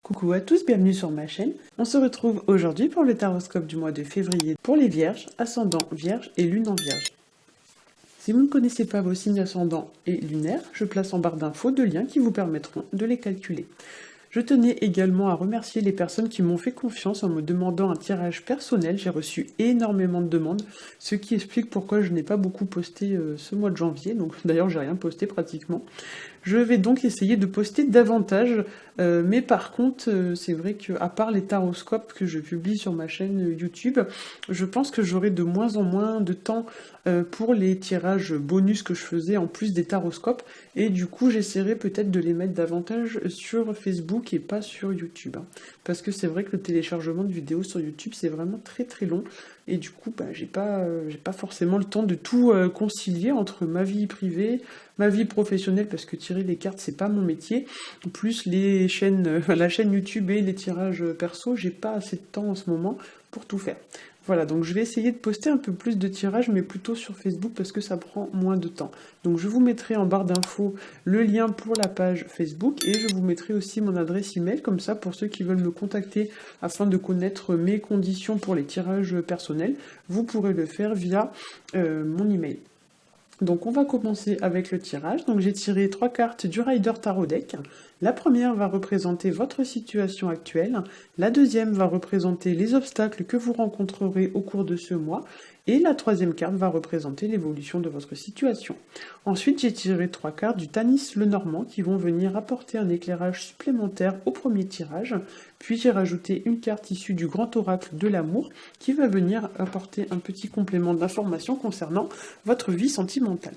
Coucou à tous, bienvenue sur ma chaîne. On se retrouve aujourd'hui pour le taroscope du mois de février pour les vierges, ascendant vierge et lune en vierge. Si vous ne connaissez pas vos signes ascendants et lunaires, je place en barre d'infos deux liens qui vous permettront de les calculer. Je tenais également à remercier les personnes qui m'ont fait confiance en me demandant un tirage personnel. J'ai reçu énormément de demandes, ce qui explique pourquoi je n'ai pas beaucoup posté ce mois de janvier. Donc d'ailleurs, j'ai rien posté pratiquement. Je vais donc essayer de poster davantage, mais par contre, c'est vrai qu'à part les taroscopes que je publie sur ma chaîne YouTube, je pense que j'aurai de moins en moins de temps pour les tirages bonus que je faisais en plus des taroscopes, et du coup j'essaierai peut-être de les mettre davantage sur Facebook et pas sur YouTube, hein. Parce que c'est vrai que le téléchargement de vidéos sur YouTube c'est vraiment très très long, et du coup j'ai pas forcément le temps de tout concilier entre ma vie privée, ma vie professionnelle, parce que tirer les cartes c'est pas mon métier, plus les chaînes, la chaîne YouTube et les tirages perso, j'ai pas assez de temps en ce moment pour tout faire. Voilà, donc je vais essayer de poster un peu plus de tirages, mais plutôt sur Facebook parce que ça prend moins de temps. Donc je vous mettrai en barre d'infos le lien pour la page Facebook et je vous mettrai aussi mon adresse email, comme ça pour ceux qui veulent me contacter afin de connaître mes conditions pour les tirages personnels, vous pourrez le faire via mon email. Donc on va commencer avec le tirage. Donc j'ai tiré 3 cartes du Rider Tarot Deck. La première va représenter votre situation actuelle, la deuxième va représenter les obstacles que vous rencontrerez au cours de ce mois, et la troisième carte va représenter l'évolution de votre situation. Ensuite, j'ai tiré 3 cartes du Tanis Lenormand qui vont venir apporter un éclairage supplémentaire au premier tirage, puis j'ai rajouté une carte issue du Grand Oracle de l'amour qui va venir apporter un petit complément d'information concernant votre vie sentimentale.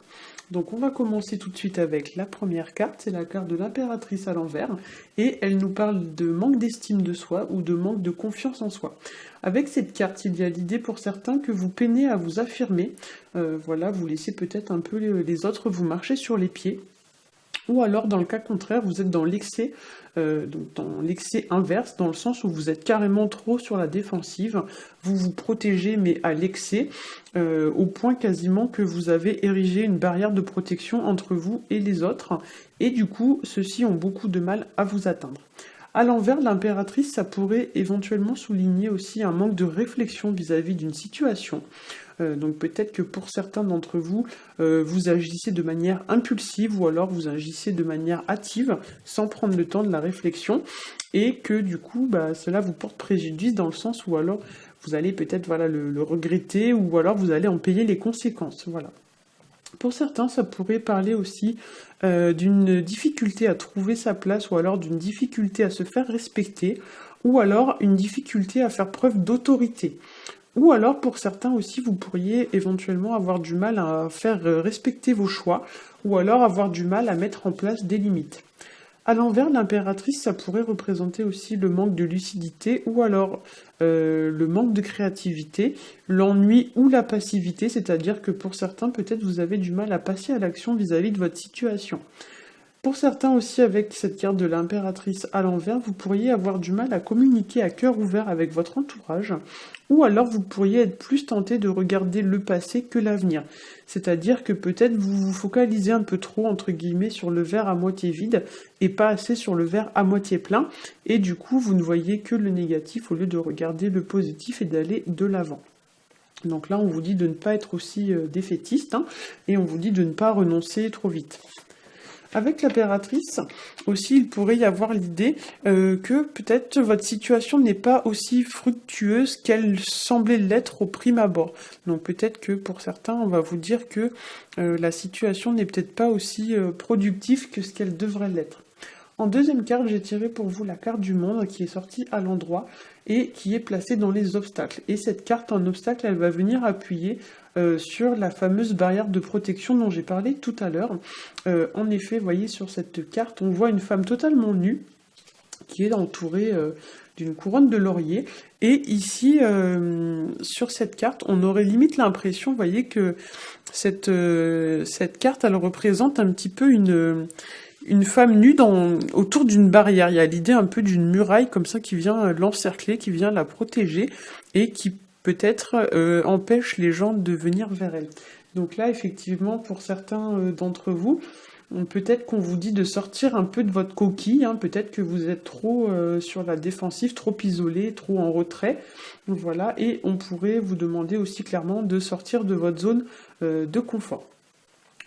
Donc on va commencer tout de suite avec la première carte, c'est la carte de l'impératrice à l'envers, et elle nous parle de manque d'estime de soi ou de manque de confiance en soi. Avec cette carte, il y a l'idée pour certains que vous peinez à vous affirmer, voilà, vous laissez peut-être un peu les autres vous marcher sur les pieds, ou alors dans le cas contraire, vous êtes dans l'excès, donc dans l'excès inverse, dans le sens où vous êtes carrément trop sur la défensive, vous vous protégez mais à l'excès, au point quasiment que vous avez érigé une barrière de protection entre vous et les autres, et du coup, ceux-ci ont beaucoup de mal à vous atteindre. À l'envers, l'impératrice, ça pourrait éventuellement souligner aussi un manque de réflexion vis-à-vis d'une situation. Donc peut-être que pour certains d'entre vous, vous agissez de manière impulsive ou alors vous agissez de manière hâtive, sans prendre le temps de la réflexion, et que du coup, cela vous porte préjudice dans le sens où alors vous allez peut-être le regretter ou alors vous allez en payer les conséquences. Voilà. Pour certains, ça pourrait parler aussi d'une difficulté à trouver sa place ou alors d'une difficulté à se faire respecter ou alors une difficulté à faire preuve d'autorité. Ou alors, pour certains aussi, vous pourriez éventuellement avoir du mal à faire respecter vos choix, ou alors avoir du mal à mettre en place des limites. À l'envers, l'impératrice, ça pourrait représenter aussi le manque de lucidité, ou alors le manque de créativité, l'ennui ou la passivité, c'est-à-dire que pour certains, peut-être vous avez du mal à passer à l'action vis-à-vis de votre situation. Pour certains aussi, avec cette carte de l'impératrice à l'envers, vous pourriez avoir du mal à communiquer à cœur ouvert avec votre entourage, ou alors vous pourriez être plus tenté de regarder le passé que l'avenir. C'est-à-dire que peut-être vous vous focalisez un peu trop, entre guillemets, sur le verre à moitié vide, et pas assez sur le verre à moitié plein, et du coup vous ne voyez que le négatif au lieu de regarder le positif et d'aller de l'avant. Donc là on vous dit de ne pas être aussi défaitiste, hein, et on vous dit de ne pas renoncer trop vite. Avec l'impératrice, aussi, il pourrait y avoir l'idée que peut-être votre situation n'est pas aussi fructueuse qu'elle semblait l'être au prime abord. Donc peut-être que pour certains, on va vous dire que la situation n'est peut-être pas aussi productive que ce qu'elle devrait l'être. En deuxième carte, j'ai tiré pour vous la carte du monde qui est sortie à l'endroit et qui est placée dans les obstacles. Et cette carte en obstacle, elle va venir appuyer sur la fameuse barrière de protection dont j'ai parlé tout à l'heure. En effet, vous voyez sur cette carte, on voit une femme totalement nue qui est entourée d'une couronne de laurier. Et ici, sur cette carte, on aurait limite l'impression, vous voyez, que cette carte, elle représente un petit peu une femme nue autour d'une barrière. Il y a l'idée un peu d'une muraille comme ça qui vient l'encercler, qui vient la protéger et qui peut-être empêche les gens de venir vers elle. Donc là, effectivement, pour certains d'entre vous, Peut-être qu'on vous dit de sortir un peu de votre coquille, hein, peut-être que vous êtes trop sur la défensive, trop isolé, trop en retrait. Voilà, et on pourrait vous demander aussi clairement de sortir de votre zone de confort.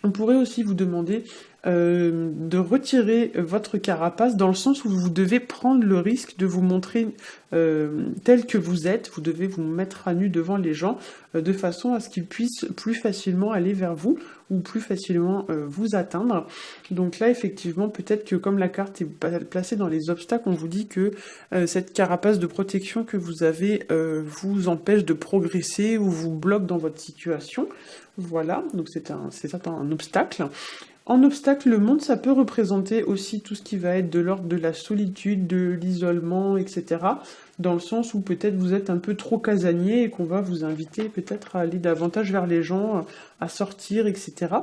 On pourrait aussi vous demander de retirer votre carapace dans le sens où vous devez prendre le risque de vous montrer tel que vous êtes. Vous devez vous mettre à nu devant les gens de façon à ce qu'ils puissent plus facilement aller vers vous ou plus facilement vous atteindre. Donc là, effectivement, peut-être que comme la carte est placée dans les obstacles, on vous dit que cette carapace de protection que vous avez vous empêche de progresser ou vous bloque dans votre situation. Voilà, donc c'est un obstacle. En obstacle, le monde, ça peut représenter aussi tout ce qui va être de l'ordre de la solitude, de l'isolement, etc. Dans le sens où peut-être vous êtes un peu trop casanier et qu'on va vous inviter peut-être à aller davantage vers les gens, à sortir, etc.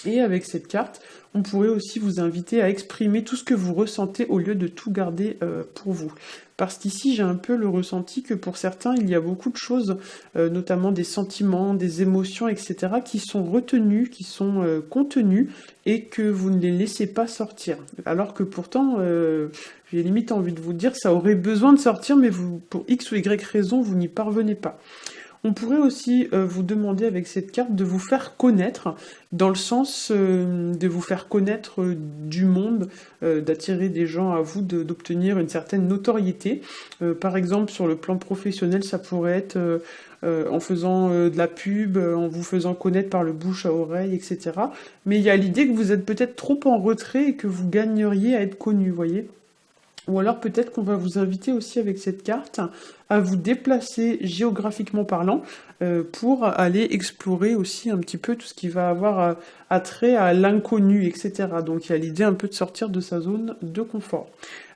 Et avec cette carte, on pourrait aussi vous inviter à exprimer tout ce que vous ressentez au lieu de tout garder pour vous. Parce qu'ici, j'ai un peu le ressenti que pour certains, il y a beaucoup de choses, notamment des sentiments, des émotions, etc., qui sont retenues, qui sont contenues, et que vous ne les laissez pas sortir. Alors que pourtant, j'ai limite envie de vous dire, ça aurait besoin de sortir, mais vous, pour X ou Y raison, vous n'y parvenez pas. On pourrait aussi vous demander avec cette carte de vous faire connaître, dans le sens de vous faire connaître du monde, d'attirer des gens à vous, d'obtenir une certaine notoriété. Par exemple, sur le plan professionnel, ça pourrait être en faisant de la pub, en vous faisant connaître par le bouche à oreille, etc. Mais il y a l'idée que vous êtes peut-être trop en retrait et que vous gagneriez à être connu, vous voyez. Ou alors peut-être qu'on va vous inviter aussi avec cette carte à vous déplacer géographiquement parlant pour aller explorer aussi un petit peu tout ce qui va avoir attrait à l'inconnu, etc. Donc il y a l'idée un peu de sortir de sa zone de confort.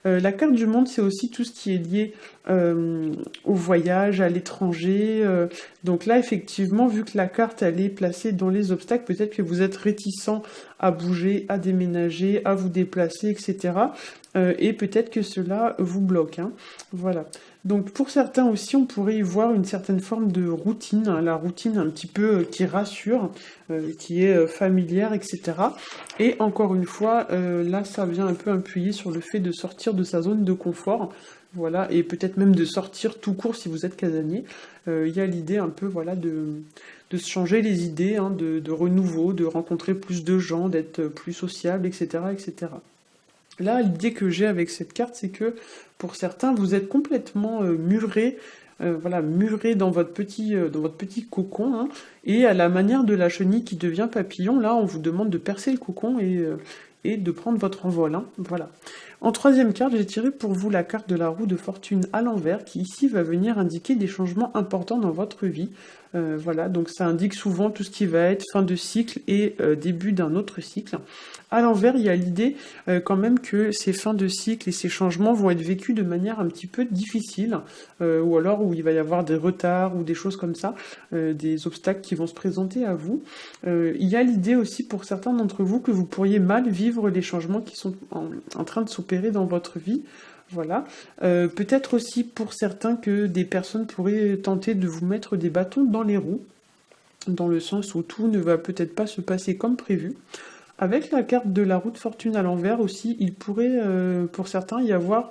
La carte du monde, c'est aussi tout ce qui est lié au voyage, à l'étranger. Donc là, effectivement, vu que la carte, elle est placée dans les obstacles, peut-être que vous êtes réticent à bouger, à déménager, à vous déplacer, etc. Et peut-être que cela vous bloque. Hein. Voilà. Donc pour certains aussi, on pourrait y voir une certaine forme de routine, hein, la routine un petit peu qui rassure, qui est familière, etc. Et encore une fois, là, ça vient un peu appuyer sur le fait de sortir de sa zone de confort. Voilà, et peut-être même de sortir tout court si vous êtes casanier. Il y a l'idée un peu voilà, de se changer les idées, hein, de renouveau, de rencontrer plus de gens, d'être plus sociable, etc., etc. Là, l'idée que j'ai avec cette carte, c'est que pour certains, vous êtes complètement muré, voilà, muré dans votre petit cocon, hein, et à la manière de la chenille qui devient papillon, là, on vous demande de percer le cocon et de prendre votre envol. Hein, voilà. En troisième carte, j'ai tiré pour vous la carte de la roue de fortune à l'envers, qui ici va venir indiquer des changements importants dans votre vie. Voilà, donc ça indique souvent tout ce qui va être fin de cycle et début d'un autre cycle. À l'envers, il y a l'idée quand même que ces fins de cycle et ces changements vont être vécus de manière un petit peu difficile, ou alors où il va y avoir des retards ou des choses comme ça, des obstacles qui vont se présenter à vous. Il y a l'idée aussi pour certains d'entre vous que vous pourriez mal vivre les changements qui sont en train de s'opérer dans votre vie. Voilà. Peut-être aussi pour certains que des personnes pourraient tenter de vous mettre des bâtons dans les roues, dans le sens où tout ne va peut-être pas se passer comme prévu. Avec la carte de la roue de fortune à l'envers aussi, il pourrait, pour certains, y avoir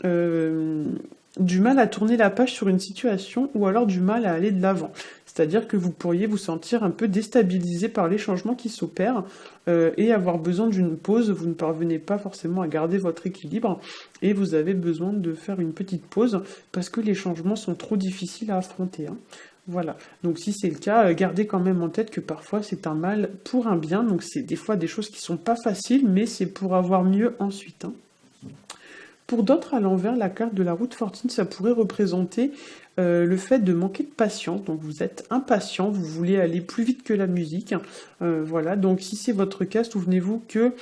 du mal à tourner la page sur une situation ou alors du mal à aller de l'avant. C'est-à-dire que vous pourriez vous sentir un peu déstabilisé par les changements qui s'opèrent et avoir besoin d'une pause. Vous ne parvenez pas forcément à garder votre équilibre et vous avez besoin de faire une petite pause parce que les changements sont trop difficiles à affronter. Hein. Voilà, donc si c'est le cas, gardez quand même en tête que parfois c'est un mal pour un bien, donc c'est des fois des choses qui sont pas faciles, mais c'est pour avoir mieux ensuite. Hein. Pour d'autres, à l'envers, la carte de la roue de fortune, ça pourrait représenter le fait de manquer de patience. Donc vous êtes impatient, vous voulez aller plus vite que la musique. Voilà, donc si c'est votre cas, souvenez-vous que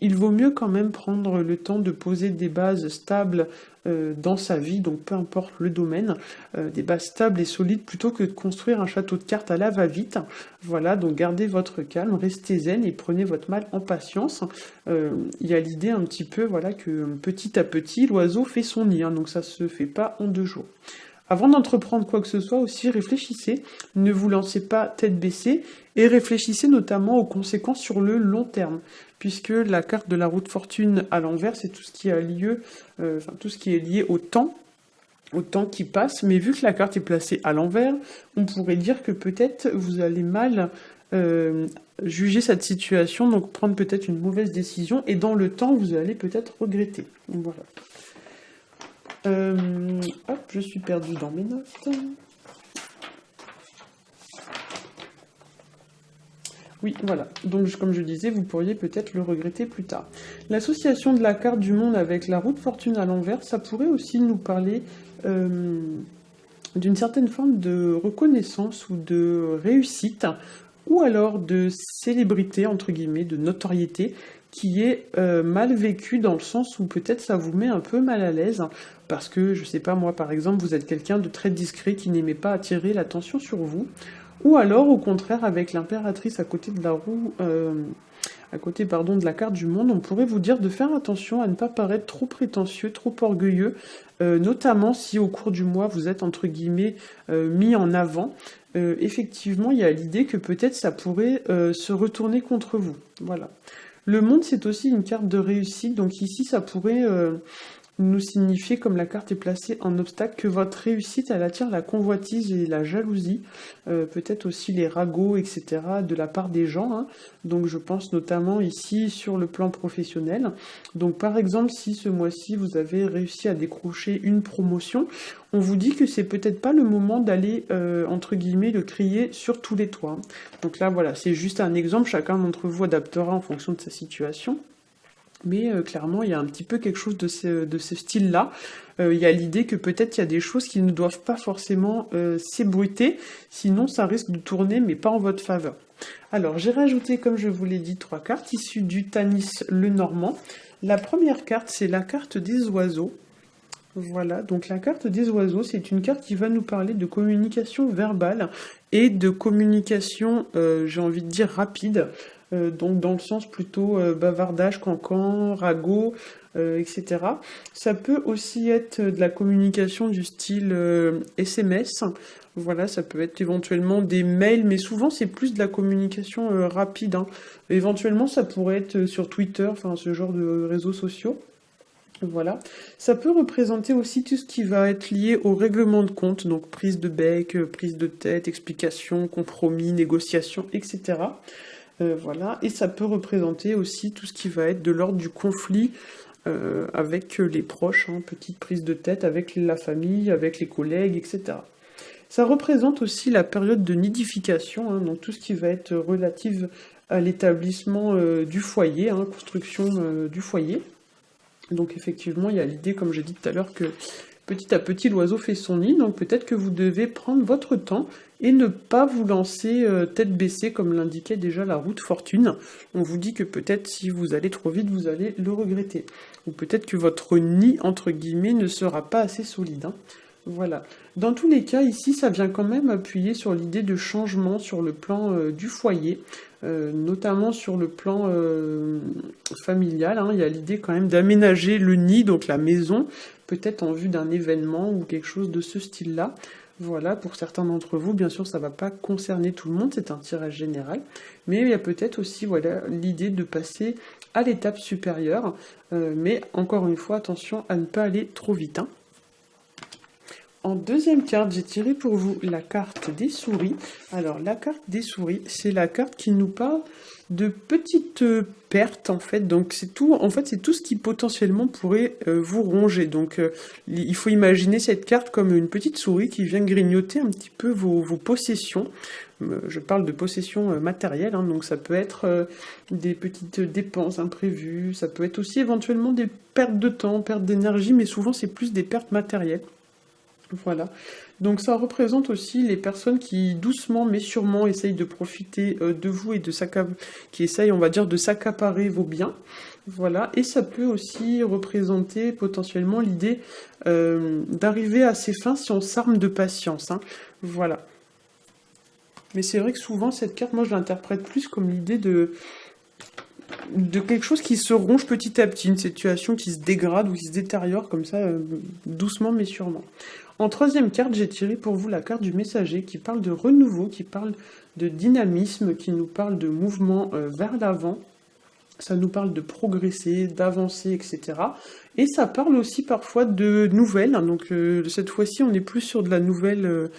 il vaut mieux quand même prendre le temps de poser des bases stables dans sa vie, donc peu importe le domaine, des bases stables et solides plutôt que de construire un château de cartes à la va-vite. Voilà, donc gardez votre calme, restez zen et prenez votre mal en patience. Il y a l'idée un petit peu, voilà, que petit à petit, l'oiseau fait son nid, hein, donc ça se fait pas en 2 jours. Avant d'entreprendre quoi que ce soit aussi, réfléchissez, ne vous lancez pas tête baissée et réfléchissez notamment aux conséquences sur le long terme, puisque la carte de la roue de fortune à l'envers, c'est tout ce qui a lieu, tout ce qui est lié au temps qui passe, mais vu que la carte est placée à l'envers, on pourrait dire que peut-être vous allez mal juger cette situation, donc prendre peut-être une mauvaise décision, et dans le temps, vous allez peut-être regretter. Donc voilà. Hop, je suis perdue dans mes notes. Oui, voilà. Donc, comme je disais, vous pourriez peut-être le regretter plus tard. L'association de la carte du monde avec la roue de fortune à l'envers, ça pourrait aussi nous parler d'une certaine forme de reconnaissance ou de réussite, ou alors de célébrité, entre guillemets, de notoriété, qui est mal vécue dans le sens où peut-être ça vous met un peu mal à l'aise, parce que, je sais pas, moi par exemple, vous êtes quelqu'un de très discret qui n'aimait pas attirer l'attention sur vous, ou alors au contraire avec l'impératrice à côté de la roue, à côté pardon, de la carte du monde, on pourrait vous dire de faire attention à ne pas paraître trop prétentieux, trop orgueilleux, notamment si au cours du mois vous êtes entre guillemets mis en avant. Effectivement, il y a l'idée que peut-être ça pourrait se retourner contre vous. Voilà. Le monde, c'est aussi une carte de réussite, donc ici, ça pourrait nous signifier, comme la carte est placée en obstacle, que votre réussite, elle attire la convoitise et la jalousie, peut-être aussi les ragots, etc., de la part des gens, hein. Donc je pense notamment ici sur le plan professionnel. Donc par exemple, si ce mois-ci, vous avez réussi à décrocher une promotion, on vous dit que c'est peut-être pas le moment d'aller, entre guillemets, le crier sur tous les toits, hein. Donc là, voilà, c'est juste un exemple, chacun d'entre vous adaptera en fonction de sa situation. Mais clairement, il y a un petit peu quelque chose de ce style-là. Il y a l'idée que peut-être il y a des choses qui ne doivent pas forcément s'ébruiter, sinon ça risque de tourner, mais pas en votre faveur. Alors, j'ai rajouté, comme je vous l'ai dit, 3 cartes issues du Tanis le Normand. La première carte, c'est la carte des oiseaux. Voilà, donc la carte des oiseaux, c'est une carte qui va nous parler de communication verbale et de communication, j'ai envie de dire, rapide. Donc dans le sens plutôt bavardage, cancan, ragot, etc. Ça peut aussi être de la communication du style SMS. Voilà, ça peut être éventuellement des mails, mais souvent c'est plus de la communication rapide, hein. Éventuellement, ça pourrait être sur Twitter, enfin ce genre de réseaux sociaux. Voilà. Ça peut représenter aussi tout ce qui va être lié au règlement de compte, donc prise de bec, prise de tête, explication, compromis, négociation, etc. Voilà. Et ça peut représenter aussi tout ce qui va être de l'ordre du conflit avec les proches, hein, petite prise de tête avec la famille, avec les collègues, etc. Ça représente aussi la période de nidification, hein, donc tout ce qui va être relatif à l'établissement du foyer, hein, construction du foyer. Donc effectivement, il y a l'idée, comme j'ai dit tout à l'heure, que petit à petit, l'oiseau fait son nid, donc peut-être que vous devez prendre votre temps et ne pas vous lancer tête baissée, comme l'indiquait déjà la roue de fortune. On vous dit que peut-être si vous allez trop vite, vous allez le regretter. Ou peut-être que votre nid, entre guillemets, ne sera pas assez solide, hein. Voilà. Dans tous les cas, ici, ça vient quand même appuyer sur l'idée de changement sur le plan du foyer, notamment sur le plan familial, hein. Il y a l'idée quand même d'aménager le nid, donc la maison, peut-être en vue d'un événement ou quelque chose de ce style-là. Voilà, pour certains d'entre vous, bien sûr, ça ne va pas concerner tout le monde, c'est un tirage général, mais il y a peut-être aussi voilà, l'idée de passer à l'étape supérieure, mais encore une fois, attention à ne pas aller trop vite, hein. En deuxième carte, j'ai tiré pour vous la carte des souris. Alors, la carte des souris, c'est la carte qui nous parle de petites pertes, en fait. Donc, c'est tout, en fait, c'est tout ce qui potentiellement pourrait vous ronger. Donc, il faut imaginer cette carte comme une petite souris qui vient grignoter un petit peu vos possessions. Je parle de possessions matérielles, hein, donc ça peut être des petites dépenses imprévues, ça peut être aussi éventuellement des pertes de temps, pertes d'énergie, mais souvent, c'est plus des pertes matérielles. Voilà, donc ça représente aussi les personnes qui doucement mais sûrement essayent de profiter de vous et qui essayent, on va dire, de s'accaparer vos biens. Voilà, et ça peut aussi représenter potentiellement l'idée d'arriver à ses fins si on s'arme de patience, hein. Voilà. Mais c'est vrai que souvent cette carte, moi je l'interprète plus comme l'idée de quelque chose qui se ronge petit à petit, une situation qui se dégrade ou qui se détériore comme ça, doucement mais sûrement. En troisième carte, j'ai tiré pour vous la carte du messager qui parle de renouveau, qui parle de dynamisme, qui nous parle de mouvement vers l'avant. Ça nous parle de progresser, d'avancer, etc. Et ça parle aussi parfois de nouvelles. Donc cette fois-ci, on est plus sur de la nouvelle...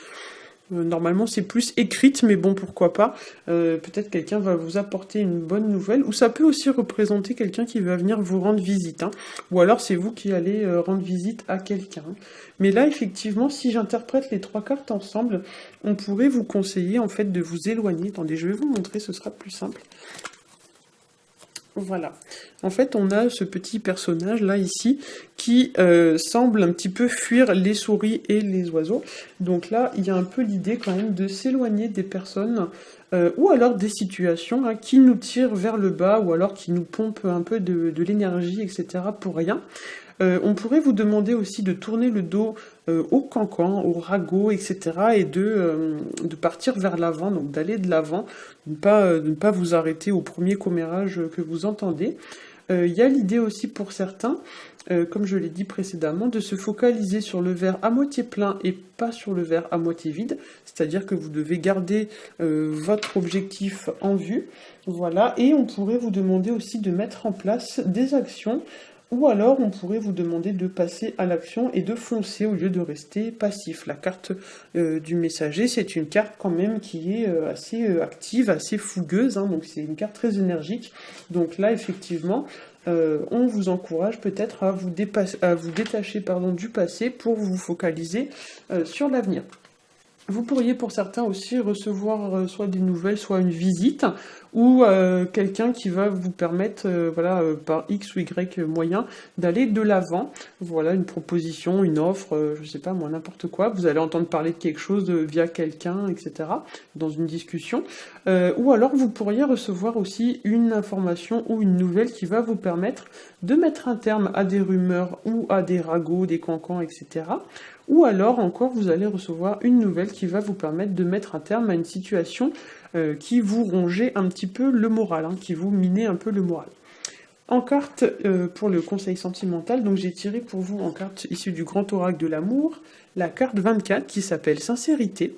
normalement, c'est plus écrite, mais bon, pourquoi pas. Peut-être quelqu'un va vous apporter une bonne nouvelle, ou ça peut aussi représenter quelqu'un qui va venir vous rendre visite, hein. Ou alors c'est vous qui allez rendre visite à quelqu'un. Mais là, effectivement, si j'interprète les trois cartes ensemble, on pourrait vous conseiller en fait de vous éloigner. Attendez, je vais vous montrer, ce sera plus simple. Voilà. En fait, on a ce petit personnage là ici qui semble un petit peu fuir les souris et les oiseaux. Donc là, il y a un peu l'idée quand même de s'éloigner des personnes ou alors des situations hein, qui nous tirent vers le bas ou alors qui nous pompent un peu de l'énergie, etc. pour rien. On pourrait vous demander aussi de tourner le dos au cancan, au ragot, etc. et de partir vers l'avant, donc d'aller de l'avant, de ne pas vous arrêter au premier commérage que vous entendez. Il y a l'idée aussi pour certains, comme je l'ai dit précédemment, de se focaliser sur le verre à moitié plein et pas sur le verre à moitié vide, c'est-à-dire que vous devez garder votre objectif en vue, voilà, et on pourrait vous demander aussi de mettre en place des actions. Ou alors, on pourrait vous demander de passer à l'action et de foncer au lieu de rester passif. La carte du messager, c'est une carte quand même qui est assez active, assez fougueuse, hein, donc c'est une carte très énergique. Donc là, effectivement, on vous encourage peut-être à vous détacher du passé pour vous focaliser sur l'avenir. Vous pourriez pour certains aussi recevoir soit des nouvelles, soit une visite, ou quelqu'un qui va vous permettre, par X ou Y moyen, d'aller de l'avant. Voilà, une proposition, une offre, je sais pas moi, n'importe quoi. Vous allez entendre parler de quelque chose via quelqu'un, etc., dans une discussion. Ou alors vous pourriez recevoir aussi une information ou une nouvelle qui va vous permettre de mettre un terme à des rumeurs ou à des ragots, des cancans, etc., ou alors encore vous allez recevoir une nouvelle qui va vous permettre de mettre un terme à une situation qui vous rongeait un petit peu le moral, hein, qui vous minait un peu le moral. En carte pour le conseil sentimental, donc j'ai tiré pour vous en carte issue du grand oracle de l'amour, la carte 24 qui s'appelle sincérité.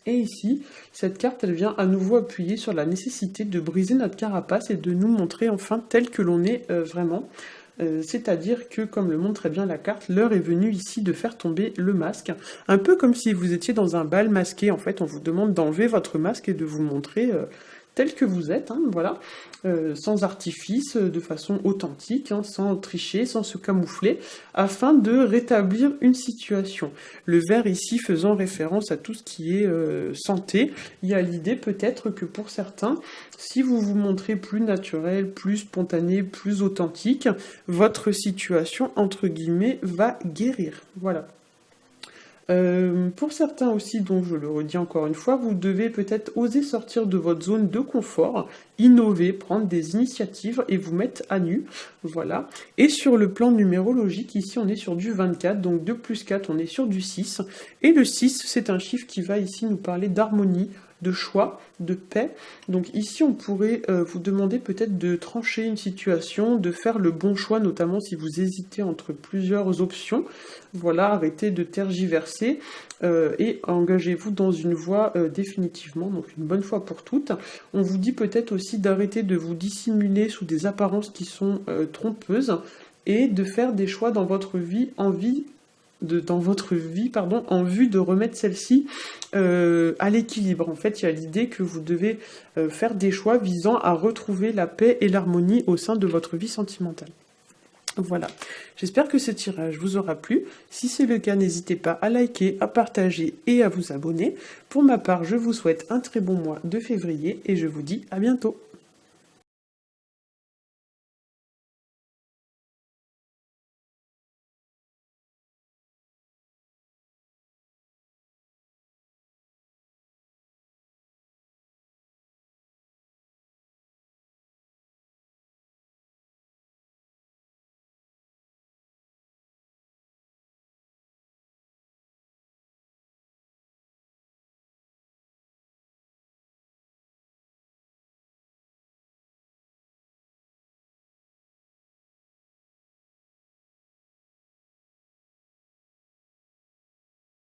Et ici, cette carte, elle vient à nouveau appuyer sur la nécessité de briser notre carapace et de nous montrer enfin tel que l'on est vraiment. C'est-à-dire que, comme le montre très bien la carte, l'heure est venue ici de faire tomber le masque. Un peu comme si vous étiez dans un bal masqué, en fait, on vous demande d'enlever votre masque et de vous montrer tel que vous êtes, hein, voilà, sans artifice, de façon authentique, hein, sans tricher, sans se camoufler, afin de rétablir une situation. Le vert ici faisant référence à tout ce qui est santé, il y a l'idée peut-être que pour certains, si vous vous montrez plus naturel, plus spontané, plus authentique, votre situation, entre guillemets, va guérir. Voilà. Pour certains aussi, donc je le redis encore une fois, vous devez peut-être oser sortir de votre zone de confort, innover, prendre des initiatives et vous mettre à nu, voilà. Et sur le plan numérologique, ici on est sur du 24, donc 2 plus 4, on est sur du 6. Et le 6, c'est un chiffre qui va ici nous parler d'harmonie, de choix, de paix. Donc ici, on pourrait vous demander peut-être de trancher une situation, de faire le bon choix, notamment si vous hésitez entre plusieurs options. Voilà, arrêtez de tergiverser et engagez-vous dans une voie définitivement, donc une bonne fois pour toutes. On vous dit peut-être aussi d'arrêter de vous dissimuler sous des apparences qui sont trompeuses et de faire des choix dans votre vie en vue de remettre celle-ci à l'équilibre. En fait, il y a l'idée que vous devez faire des choix visant à retrouver la paix et l'harmonie au sein de votre vie sentimentale. Voilà, j'espère que ce tirage vous aura plu. Si c'est le cas, n'hésitez pas à liker, à partager et à vous abonner. Pour ma part, je vous souhaite un très bon mois de février et je vous dis à bientôt.